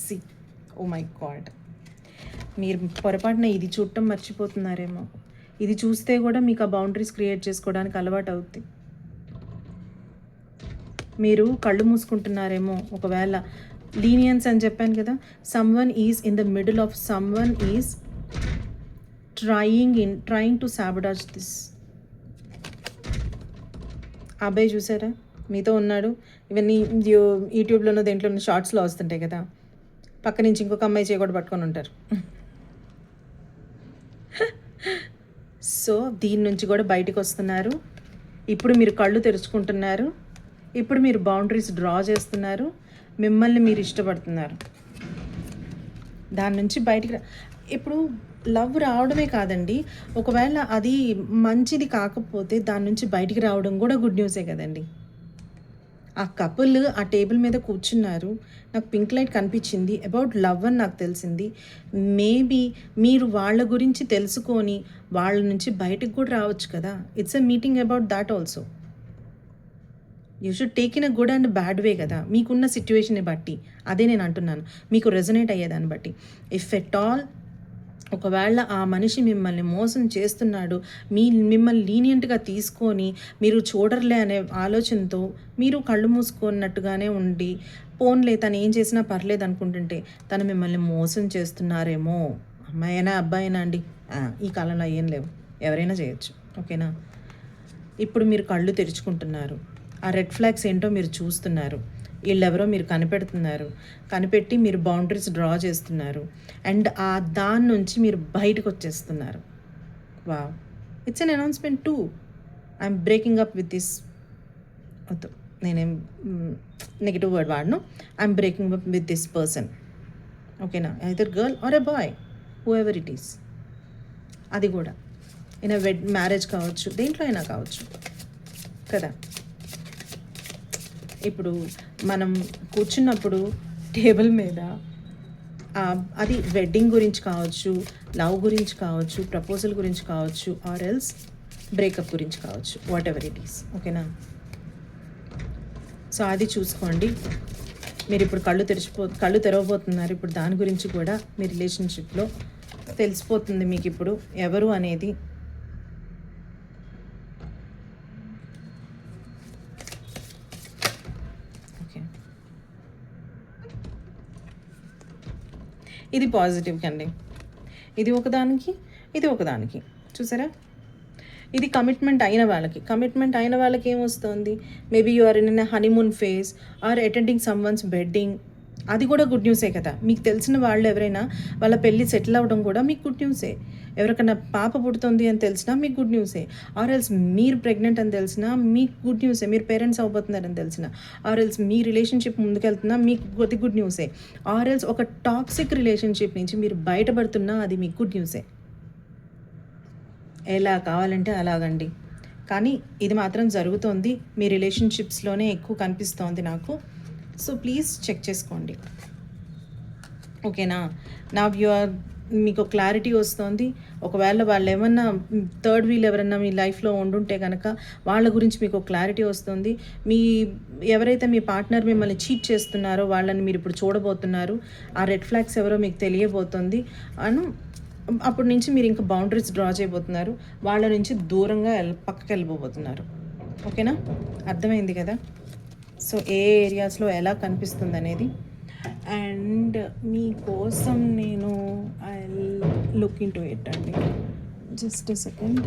సి, ఓ మై గాడ్, మీరు పొరపాటున ఇది చూడటం మర్చిపోతున్నారేమో. ఇది చూస్తే కూడా మీకు ఆ బౌండరీస్ క్రియేట్ చేసుకోవడానికి అలవాటు అవుద్ది. మీరు కళ్ళు మూసుకుంటున్నారేమో ఒకవేళ. లీనియన్స్ అని చెప్పాను కదా, someone is in the middle of someone is trying to sabotage this. అబ్బాయి చూసారా, మీతో ఉన్నాడు. ఇవన్నీ యూట్యూబ్లోనో దేంట్లోనో షార్ట్స్లో వస్తుంటాయి కదా, పక్క నుంచి ఇంకొక అమ్మాయి చేయకూడదు పట్టుకొని ఉంటారు. సో దీని నుంచి కూడా బయటకు వస్తున్నారు. ఇప్పుడు మీరు కళ్ళు తెరుచుకుంటున్నారు, ఇప్పుడు మీరు బౌండరీస్ డ్రా చేస్తున్నారు, మిమ్మల్ని మీరు ఇష్టపడుతున్నారు. దాని నుంచి బయటికి ఇప్పుడు లవ్ రావడమే కాదండి, ఒకవేళ అది మంచిది కాకపోతే దాని నుంచి బయటికి రావడం కూడా గుడ్ న్యూసే కదండి. ఆ కపుల్ ఆ టేబుల్ మీద కూర్చున్నారు, నాకు పింక్ లైట్ కనిపించింది, అబౌట్ లవ్ అని నాకు తెలిసింది. మేబీ మీరు వాళ్ళ గురించి తెలుసుకొని వాళ్ళ నుంచి బయటకు కూడా రావచ్చు కదా. It's a meeting about that also. You should take in a good and bad way కదా, మీకున్న సిచ్యువేషన్ని బట్టి. అదే నేను అంటున్నాను, మీకు రెజొనేట్ అయ్యేదాన్ని బట్టి. ఇఫ్ ఎట్ ఆల్ ఒకవేళ ఆ మనిషి మిమ్మల్ని మోసం చేస్తున్నాడు, మిమ్మల్ని లీనియంట్గా తీసుకొని మీరు చూడర్లే అనే ఆలోచనతో మీరు కళ్ళు మూసుకున్నట్టుగానే ఉండి, పోన్లే తను ఏం చేసినా పర్లేదు అనుకుంటుంటే తను మిమ్మల్ని మోసం చేస్తున్నారేమో. అమ్మాయినా అబ్బాయినా అండి, ఈ కాలంలో ఏం లేవు, ఎవరైనా చేయొచ్చు, ఓకేనా? ఇప్పుడు మీరు కళ్ళు తెరుచుకుంటున్నారు, ఆ రెడ్ ఫ్లాగ్స్ ఏంటో మీరు చూస్తున్నారు, వీళ్ళెవరో మీరు కనిపెట్టి మీరు బౌండరీస్ డ్రా చేస్తున్నారు. అండ్ దాని నుంచి మీరు బయటకు వచ్చేస్తున్నారు. Wow, it's an announcement too. I'm breaking up with this. వద్దు, నేనేం నెగిటివ్ వర్డ్ వాడను. I'm breaking up with this person, ఓకేనా? Either girl or a boy, whoever it is. అది కూడా ఇన్ మ్యారేజ్ కావచ్చు, దేంట్లో అయినా కావచ్చు కదా. ఇప్పుడు మనం కూర్చున్నప్పుడు టేబుల్ మీద అది వెడ్డింగ్ గురించి కావచ్చు, లవ్ గురించి కావచ్చు, ప్రపోజల్ గురించి కావచ్చు, ఆర్ ఎల్స్ బ్రేకప్ గురించి కావచ్చు, వాట్ ఎవర్ ఇట్ ఈస్, ఓకేనా? సో అది చూసుకోండి. మీరు ఇప్పుడు కళ్ళు తెరవబోతున్నారు. ఇప్పుడు దాని గురించి కూడా మీ రిలేషన్షిప్లో తెలిసిపోతుంది మీకు ఇప్పుడు ఎవరు అనేది. ఓకే, ఇది పాజిటివ్ కండి. ఇది ఒకదానికి చూసారా, ఇది కమిట్మెంట్ అయిన వాళ్ళకి ఏమొస్తుంది, maybe you are in honeymoon phase or attending someone's wedding, అది కూడా గుడ్ న్యూసే కదా. మీకు తెలిసిన వాళ్ళు ఎవరైనా వాళ్ళ పెళ్ళి సెటిల్ అవ్వడం కూడా మీకు గుడ్ న్యూసే. ఎవరికైనా పాప పుడుతుంది అని తెలిసినా మీకు గుడ్ న్యూసే. ఆర్ ఎల్స్ మీరు ప్రెగ్నెంట్ అని తెలిసినా మీకు గుడ్ న్యూసే. మీరు పేరెంట్స్ అవ్వబోతున్నారని తెలిసిన, ఆర్ ఎల్స్ మీ రిలేషన్షిప్ ముందుకెళ్తున్నా మీకు అది గుడ్ న్యూసే. ఆర్ ఎల్స్ ఒక టాక్సిక్ రిలేషన్షిప్ నుంచి మీరు బయటపడుతున్నా అది మీకు గుడ్ న్యూసే. ఎలా కావాలంటే అలాగండి. కానీ ఇది మాత్రం జరుగుతోంది, మీ రిలేషన్షిప్స్లోనే ఎక్కువ కనిపిస్తోంది నాకు. సో ప్లీజ్ చెక్ చేసుకోండి, ఓకేనా. నా మీకు క్లారిటీ వస్తుంది. ఒకవేళ వాళ్ళు ఏమన్నా థర్డ్ వీల్ ఎవరన్నా మీ లైఫ్లో ఉండుంటే కనుక వాళ్ళ గురించి మీకు క్లారిటీ వస్తుంది. ఎవరైతే మీ పార్ట్నర్ మిమ్మల్ని చీట్ చేస్తున్నారో వాళ్ళని మీరు ఇప్పుడు చూడబోతున్నారు. ఆ రెడ్ ఫ్లాగ్స్ ఎవరో మీకు తెలియబోతుంది అప్పటి నుంచి మీరు ఇంకా బౌండరీస్ డ్రా చేయబోతున్నారు. వాళ్ళ నుంచి దూరంగా పక్కకి వెళ్ళిపోబోతున్నారు, ఓకేనా. అర్థమైంది కదా. సో ఏ ఏరియాస్లో ఎలా కనిపిస్తుంది అనేది. అండ్ మీకోసం నేను I look into it అండి. Just second.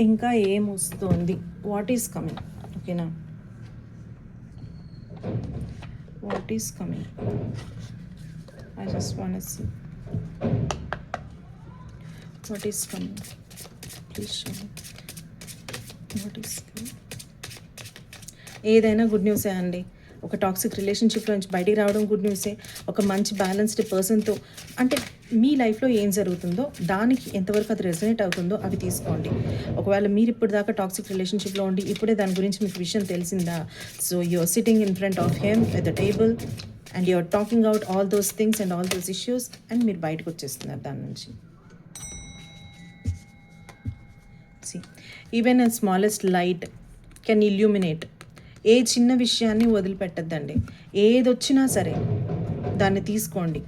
ఇంకా ఏమొస్తుంది, వాట్ ఈస్ కమింగ్, ఓకేనా. What is coming, I just want to see what is coming. Please show me what is coming. ఏదైనా గుడ్ న్యూసే అండి. ఒక టాక్సిక్ రిలేషన్షిప్లో నుంచి బయటికి రావడం గుడ్ న్యూసే. ఒక మంచి బ్యాలెన్స్డ్ పర్సన్తో, అంటే మీ లైఫ్లో ఏం జరుగుతుందో దానికి ఎంతవరకు అది రెజనేట్ అవుతుందో అవి తీసుకోండి. ఒకవేళ మీరు ఇప్పుడు దాకా టాక్సిక్ రిలేషన్షిప్లో ఉండి ఇప్పుడే దాని గురించి మీకు విషయం తెలిసిందా, so you're sitting in front of him at the table and you're talking out all those things and all those issues, and మీరు బయటకు వచ్చేస్తున్నారు దాని నుంచి. See, even a smallest light can illuminate. ఏ చిన్న విషయాన్ని వదిలిపెట్టద్దండి. ఏది వచ్చినా సరే దాన్ని తీసుకోండి.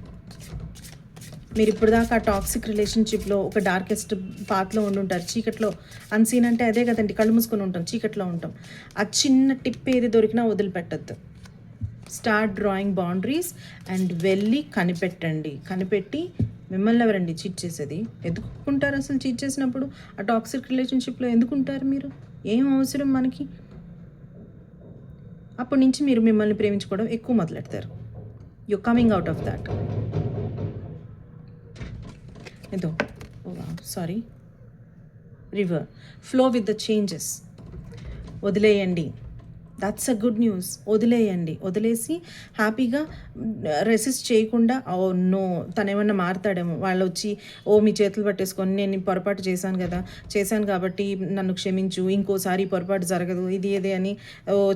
మీరు ఇప్పుడు దాకా ఆ టాక్సిక్ రిలేషన్షిప్లో ఒక డార్కెస్ట్ పాత్లో ఉండుంటారు, చీకట్లో. అన్సీన్ అంటే అదే కదండి, కళ్ళు మూసుకొని ఉంటాం, చీకట్లో ఉంటాం. ఆ చిన్న టిప్ ఏది దొరికినా వదిలిపెట్టద్దు. స్టార్ట్ డ్రాయింగ్ బౌండరీస్ అండ్ వెళ్ళి కనిపెట్టి మిమ్మల్ని ఎవరండి చీట్ చేసేది? ఎందుకుంటారు అసలు చీట్ చేసినప్పుడు? ఆ టాక్సిక్ రిలేషన్షిప్లో ఎందుకుంటారు మీరు? ఏం అవసరం మనకి? అప్పటి నుంచి మీరు మిమ్మల్ని ప్రేమించుకోవడం ఎక్కువ మొదలెడతారు. You coming out of that. ఏదో sorry, river flow with the changes. వదిలేయండి, దట్స్ అ గుడ్ న్యూస్. వదిలేసి హ్యాపీగా రెసిస్ట్ చేయకుండా, ఓ నో తనేమన్నా మారుతాడేమో, వాళ్ళు వచ్చి మీ చేతులు పట్టేసుకొని నేను పొరపాటు చేశాను కాబట్టి నన్ను క్షమించు, ఇంకోసారి పొరపాటు జరగదు, ఇది ఏదే అని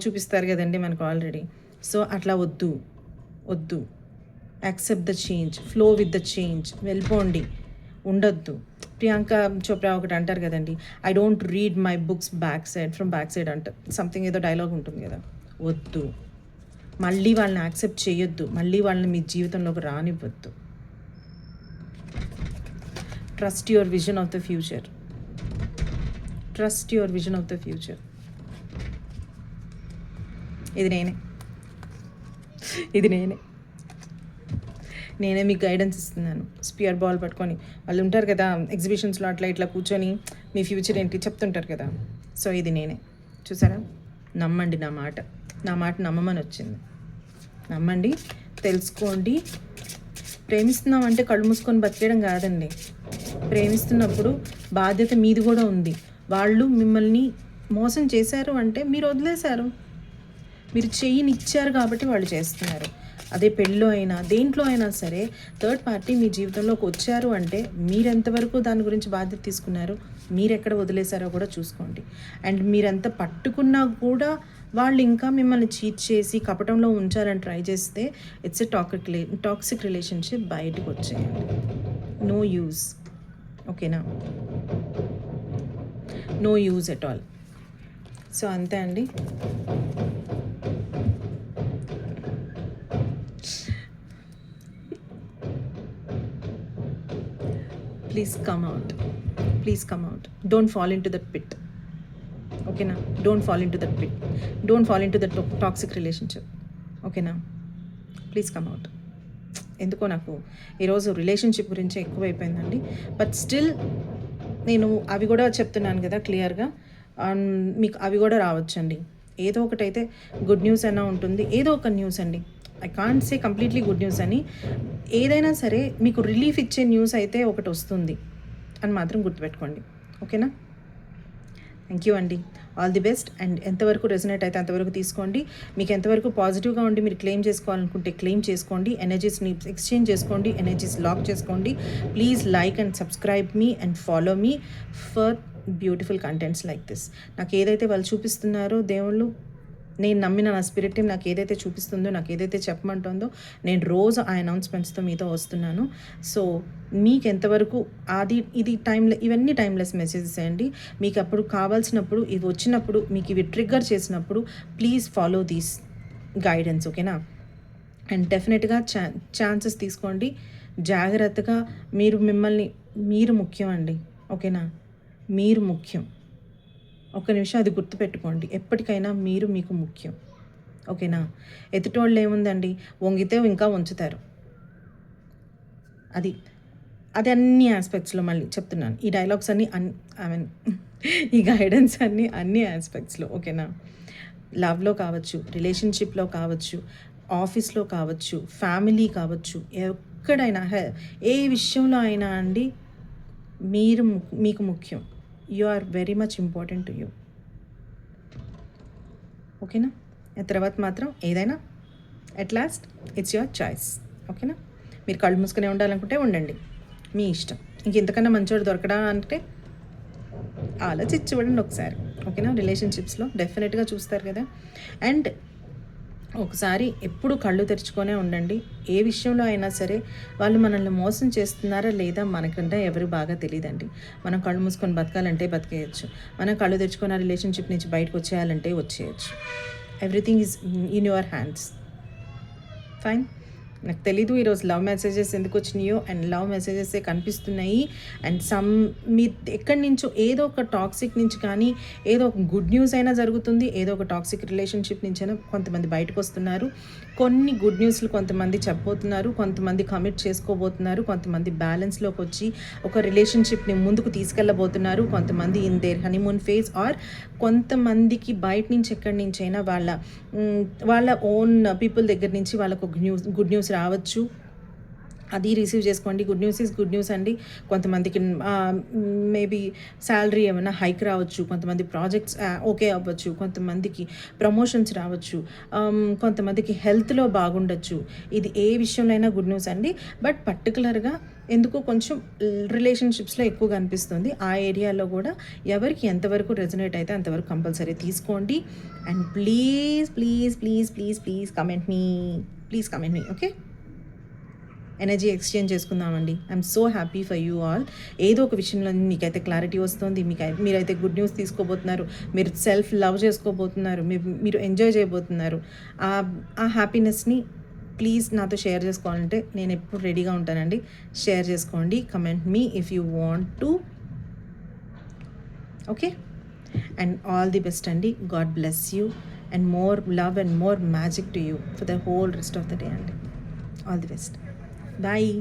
చూపిస్తారు కదండి మనకు ఆల్రెడీ. సో అట్లా వద్దు. Accept the change, flow with the change. వెళ్ళిపోండి, ఉండొద్దు. ప్రియాంక చోప్రా ఒకటి అంటారు కదండి, I don't read my books from back side అంట, సంథింగ్ ఏదో డైలాగ్ ఉంటుంది కదా. వద్దు, మళ్ళీ వాళ్ళని యాక్సెప్ట్ చేయొద్దు, మళ్ళీ వాళ్ళని మీ జీవితంలోకి రానివ్వద్దు. Trust your vision of the future. ఇది నేనే మీకు గైడెన్స్ ఇస్తున్నాను. స్పియర్ బాల్ పట్టుకొని వాళ్ళు ఉంటారు కదా ఎగ్జిబిషన్స్లో, అట్లా ఇట్లా కూర్చొని మీ ఫ్యూచర్ ఏంటి చెప్తుంటారు కదా. సో ఇది నేనే, చూసారా. నమ్మండి నా మాట నమ్మమని వచ్చింది. నమ్మండి, తెలుసుకోండి. ప్రేమిస్తున్నాం అంటే కళ్ళు మూసుకొని బతికేయడం కాదండి. ప్రేమిస్తున్నప్పుడు బాధ్యత మీది కూడా ఉంది. వాళ్ళు మిమ్మల్ని మోసం చేశారు అంటే మీరు వదిలేశారు, మీరు చెయ్యినిచ్చారు కాబట్టి వాళ్ళు చేస్తున్నారు. అదే పెళ్ళిలో అయినా దేంట్లో అయినా సరే థర్డ్ పార్టీ మీ జీవితంలోకి వచ్చారు అంటే మీరెంతవరకు దాని గురించి బాధ్యత తీసుకున్నారు, మీరెక్కడ వదిలేశారో కూడా చూసుకోండి. అండ్ మీరెంత పట్టుకున్నా కూడా వాళ్ళు ఇంకా మిమ్మల్ని చీట్ చేసి కపటంలో ఉంచాలని ట్రై చేస్తే ఇట్స్ ఎ టాక్సిక్ రిలేషన్షిప్. బయటకు వచ్చేయండి, నో యూజ్, ఓకేనా. No use at all. So అంతే అండి. Please come out. Don't fall into that pit. Okay na? Don't fall into that pit. Don't fall into the toxic relationship. Okay na? Please come out. ఎందుకో నాకు ఈరోజు రిలేషన్షిప్ గురించి ఎక్కువైపోయిందండి. బట్ స్టిల్ నేను అవి కూడా చెప్తున్నాను కదా క్లియర్గా. మీకు అవి కూడా రావచ్చండి. ఏదో ఒకటైతే గుడ్ న్యూస్ అయినా ఉంటుంది, ఏదో ఒక న్యూస్ అండి. I can't say completely good news అని. ఏదైనా సరే మీకు రిలీఫ్ ఇచ్చే న్యూస్ అయితే ఒకటి వస్తుంది అని మాత్రం గుర్తుపెట్టుకోండి. ఓకేనా? థ్యాంక్ యూ అండి. All the best. అండ్ ఎంతవరకు రెజనేట్ అయితే అంతవరకు తీసుకోండి. మీకు ఎంతవరకు పాజిటివ్గా ఉండి మీరు క్లెయిమ్ చేసుకోవాలనుకుంటే క్లెయిమ్ చేసుకోండి. ఎనర్జీస్ని ఎక్స్చేంజ్ చేసుకోండి, ఎనర్జీస్ లాక్ చేసుకోండి. Please like and subscribe me and follow me for beautiful contents like this. నాకు ఏదైతే వాళ్ళు చూపిస్తున్నారో దేవుళ్ళు, నేను నమ్మిన నా స్పిరిట్ టీమ్ నాకు ఏదైతే చూపిస్తుందో, నాకు ఏదైతే చెప్పమంటుందో, నేను రోజు ఆ అనౌన్స్మెంట్స్తో మీతో వస్తున్నాను. సో మీకు ఎంతవరకు ఇది ఇవన్నీ టైమ్లెస్ మెసేజెస్ అండి. మీకు అప్పుడు కావాల్సినప్పుడు, ఇవి వచ్చినప్పుడు, మీకు ఇవి ట్రిగ్గర్ చేసినప్పుడు ప్లీజ్ ఫాలో దీస్ గైడెన్స్. ఓకేనా? అండ్ డెఫినెట్గా ఛాన్సెస్ తీసుకోండి. జాగ్రత్తగా మీరు ముఖ్యం అండి. ఓకేనా? మీరు ముఖ్యం. ఒక నిమిషం అది గుర్తుపెట్టుకోండి. ఎప్పటికైనా మీకు ముఖ్యం. ఓకేనా? ఎదుటోళ్ళు ఏముందండి, వంగితే ఇంకా ఉంచుతారు. అది అన్ని ఆస్పెక్ట్స్లో మళ్ళీ చెప్తున్నాను. ఈ డైలాగ్స్ అన్నీ ఐ మీన్ ఈ గైడెన్స్ అన్ని ఆస్పెక్ట్స్లో. ఓకేనా? లవ్లో కావచ్చు, రిలేషన్షిప్లో కావచ్చు, ఆఫీస్లో కావచ్చు, ఫ్యామిలీ కావచ్చు, ఎక్కడైనా ఏ విషయంలో అయినా అండి, మీకు ముఖ్యం. You are very much important to you. ఓకేనా? తర్వాత మాత్రం ఏదైనా at last it's your choice. ఓకేనా? మీరు కళ్ళు మూసుకునే ఉండాలనుకుంటే ఉండండి, మీ ఇష్టం. ఇంకెంతకన్నా మంచోడు దొరకడా అంటే ఆలోచించి చూడండి ఒకసారి. ఓకేనా? రిలేషన్షిప్స్లో డెఫినెట్గా చూస్తారు కదా. అండ్ ఒకసారి ఎప్పుడు కళ్ళు తెరుచుకొనే ఉండండి. ఏ విషయంలో అయినా సరే వాళ్ళు మనల్ని మోసం చేస్తున్నారా లేదా మనకంటే ఎవరు బాగా తెలియదండి. మనం కళ్ళు మూసుకొని బతకాలంటే బతికేయచ్చు, మనం కళ్ళు తెరుచుకొని ఆ రిలేషన్షిప్ నుంచి బయటకు వచ్చేయాలంటే వచ్చేయచ్చు. Everything is in your hands. Fine. నాకు తెలీదు ఈరోజు లవ్ మెసేజెస్ ఎందుకు వచ్చినాయో, అండ్ లవ్ మెసేజెసే కనిపిస్తున్నాయి. అండ్ మీ ఎక్కడి నుంచో ఏదో ఒక టాక్సిక్ నుంచి కానీ, ఏదో ఒక గుడ్ న్యూస్ అయినా జరుగుతుంది, ఏదో ఒక టాక్సిక్ రిలేషన్షిప్ నుంచైనా కొంతమంది బయటకు వస్తున్నారు. కొన్ని గుడ్ న్యూస్లు కొంతమంది చెప్పబోతున్నారు, కొంతమంది కమిట్ చేసుకోబోతున్నారు, కొంతమంది బ్యాలెన్స్లోకి వచ్చి ఒక రిలేషన్షిప్ని ముందుకు తీసుకెళ్ళబోతున్నారు, కొంతమంది in their honeymoon phase, or కొంతమందికి బయట నుంచి ఎక్కడి నుంచైనా వాళ్ళ ఓన్ పీపుల్ దగ్గర నుంచి వాళ్ళకు గుడ్ న్యూస్ రావచ్చు. అది రిసీవ్ చేసుకోండి. Good news is good news అండి. కొంతమందికి మేబీ శాలరీ ఏమైనా హైక్ రావచ్చు, కొంతమంది ప్రాజెక్ట్స్ ఓకే అవ్వచ్చు, కొంతమందికి ప్రమోషన్స్ రావచ్చు, కొంతమందికి హెల్త్లో బాగుండొచ్చు. ఇది ఏ విషయంలో అయినా గుడ్ న్యూస్ అండి. బట్ పర్టికులర్గా ఎందుకో కొంచెం రిలేషన్షిప్స్లో ఎక్కువగా అనిపిస్తుంది. ఆ ఏరియాలో కూడా ఎవరికి ఎంతవరకు రెజనేట్ అయితే అంతవరకు కంపల్సరీ తీసుకోండి. And please please please please please comment me. Okay? Energy exchange చేసుకుందామండి. I'm so happy for you all. ఏదో ఒక విషయంలో మీకైతే క్లారిటీ వస్తుంది, మీరైతే గుడ్ న్యూస్ తీసుకోబోతున్నారు, మీరు సెల్ఫ్ లవ్ చేసుకోబోతున్నారు, మీరు ఎంజాయ్ చేయబోతున్నారు. ఆ హ్యాపీనెస్ని ప్లీజ్ నాతో షేర్ చేసుకోవాలంటే నేను ఎప్పుడు రెడీగా ఉంటానండి. షేర్ చేసుకోండి. Comment me if you want to. Okay? And all the best అండి. God bless you and more love and more magic to you for the whole rest of the day అండి. All the best. Bye.